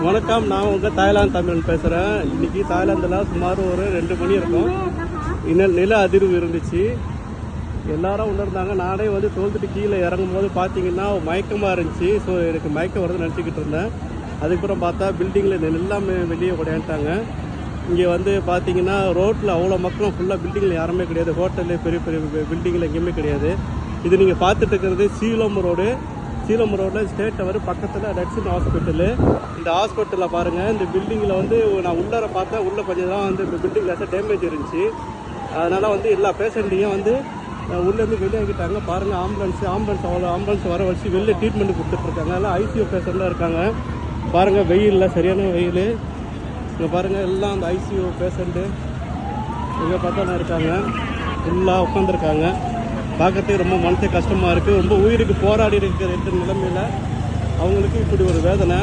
வணக்கம், நான் உங்கள் தாய்லாந்து தமிழன் பேசுகிறேன். இன்றைக்கி தாய்லாந்தில் சுமார் ஒரு 2 மணி இருக்கும். நில அதிர்வு இருந்துச்சு. எல்லாரும் உணர்ந்தாங்க. நானே வந்து தோல்ந்துட்டு கீழே இறங்கும் போது பார்த்தீங்கன்னா மயக்கமாக இருந்துச்சு. ஸோ எனக்கு மயக்கம் வருதுன்னு நினச்சிக்கிட்டு இருந்தேன். அதுக்கப்புறம் பார்த்தா பில்டிங்கில் எல்லாமே வெளியே உடையாண்டாங்க. இங்கே வந்து பார்த்தீங்கன்னா ரோட்டில் அவ்வளோ மக்களும் ஃபுல்லாக பில்டிங்கில் யாருமே கிடையாது. ஹோட்டலு பெரிய பெரிய பில்டிங்கில் எங்கேயுமே கிடையாது. இது நீங்கள் பார்த்துட்டு இருக்கிறது சீலம் ரோடில் ஸ்டேட் டவர் பக்கத்தில் ரெட்ஸன் ஹாஸ்பிட்டலு. இந்த ஹாஸ்பிட்டலில் பாருங்கள், இந்த பில்டிங்கில் வந்து நான் உள்ளார பார்த்தேன். உள்ளே கொஞ்சம் தான் வந்து இந்த பில்டிங்கில் டேமேஜ் இருந்துச்சு. அதனால் வந்து எல்லா பேஷண்ட்டையும் வந்து உள்ளேருந்து வெளியாகிட்டாங்க. பாருங்கள், ஆம்புலன்ஸ் வர வச்சு வெளில ட்ரீட்மெண்ட் கொடுத்துட்ருக்காங்க. எல்லாம் ஐசியூ பேஷண்ட்லாம் இருக்காங்க. பாருங்கள், வெயிலில் சரியான வெயில். இங்கே பாருங்கள், எல்லாம் அந்த ஐசியூ பேஷண்ட்டு இங்கே பார்த்தா இருக்காங்க. ஃபுல்லாக உட்காந்துருக்காங்க. பார்க்கறதுக்கு ரொம்ப மனசே கஷ்டமாக இருக்குது. ரொம்ப உயிருக்கு போராடி இருக்கிற நிலைமையில் அவங்களுக்கு இப்படி ஒரு வேதனை.